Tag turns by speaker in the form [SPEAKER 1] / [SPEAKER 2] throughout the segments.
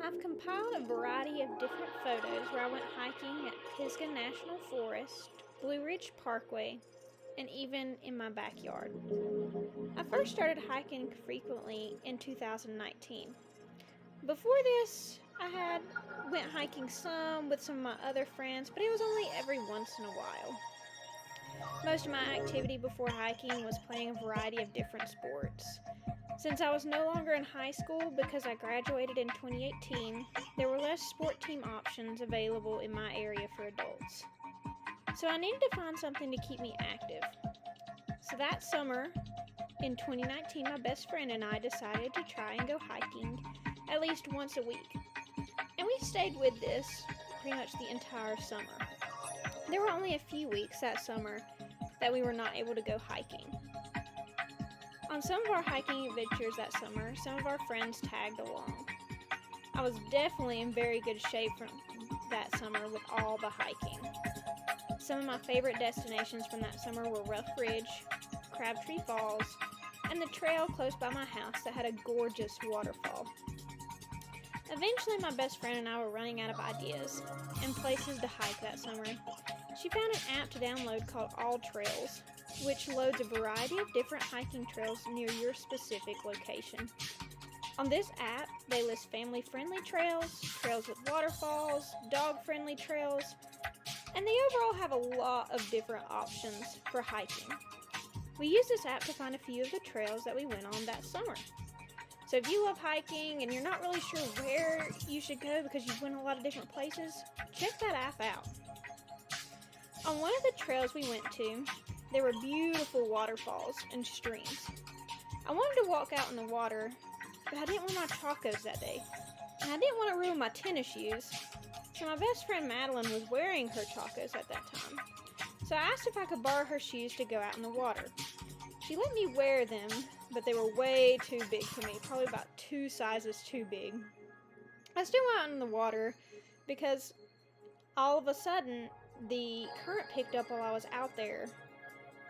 [SPEAKER 1] I've compiled a variety of different photos where I went hiking at Pisgah National Forest, Blue Ridge Parkway, and even in my backyard. I first started hiking frequently in 2019. Before this, I had went hiking some with some of my other friends, but it was only every once in a while. Most of my activity before hiking was playing a variety of different sports. Since I was no longer in high school because I graduated in 2018, there were less sport team options available in my area for adults. So I needed to find something to keep me active. So that summer, in 2019, my best friend and I decided to try and go hiking at least once a week. And we stayed with this pretty much the entire summer. There were only a few weeks that summer that we were not able to go hiking. On some of our hiking adventures that summer, some of our friends tagged along. I was definitely in very good shape from that summer with all the hiking. Some of my favorite destinations from that summer were Rough Ridge, Crabtree Falls, and the trail close by my house that had a gorgeous waterfall. Eventually, my best friend and I were running out of ideas and places to hike that summer. She found an app to download called All Trails, which loads a variety of different hiking trails near your specific location. On this app, they list family-friendly trails, trails with waterfalls, dog-friendly trails, and they overall have a lot of different options for hiking. We used this app to find a few of the trails that we went on that summer. So if you love hiking and you're not really sure where you should go because you've went a lot of different places, check that app out. On one of the trails we went to, there were beautiful waterfalls and streams. I wanted to walk out in the water, but I didn't want my chacos that day. And I didn't want to ruin my tennis shoes, so my best friend Madeline was wearing her chacos at that time. So I asked if I could borrow her shoes to go out in the water. She let me wear them, but they were way too big for me, probably about 2 sizes too big. I still went out in the water because all of a sudden the current picked up while I was out there,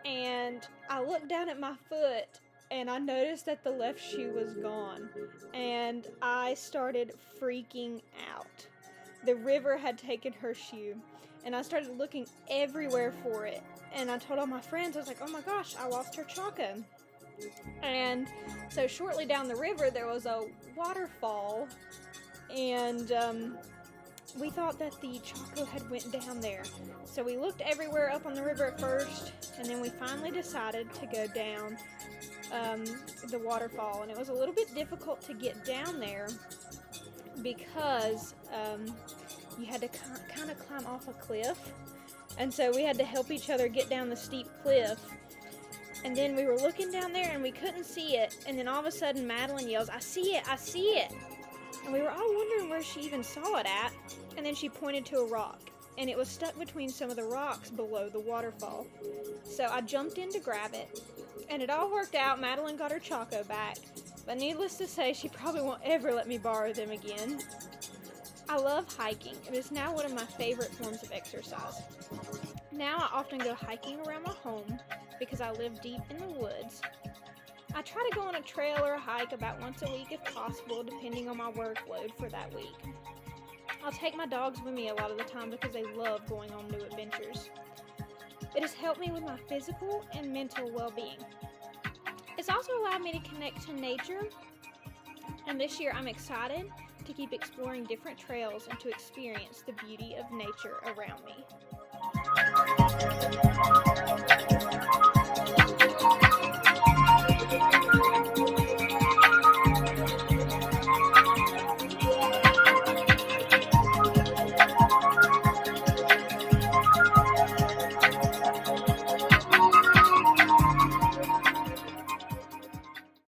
[SPEAKER 1] and I looked down at my foot and I noticed that the left shoe was gone, and I started freaking out. The river had taken her shoe, and I started looking everywhere for it, and I told all my friends, I was like, oh my gosh, I lost her Chaco. And so shortly down the river there was a waterfall, and we thought that the Chaco had went down there. So we looked everywhere up on the river at first, and then we finally decided to go down the waterfall. And it was a little bit difficult to get down there because you had to kind of climb off a cliff. And so we had to help each other get down the steep cliff. And then we were looking down there and we couldn't see it. And then all of a sudden Madeline yells, I see it, I see it. And we were all wondering where she even saw it at. And then she pointed to a rock, and it was stuck between some of the rocks below the waterfall. So I jumped in to grab it, and it all worked out. Madeline got her Chaco back, but needless to say, she probably won't ever let me borrow them again. I love hiking. It is now one of my favorite forms of exercise. Now I often go hiking around my home because I live deep in the woods. I try to go on a trail or a hike about once a week if possible, depending on my workload for that week. I'll take my dogs with me a lot of the time because they love going on new adventures. It has helped me with my physical and mental well-being. It's also allowed me to connect to nature, and this year I'm excited to keep exploring different trails and to experience the beauty of nature around me.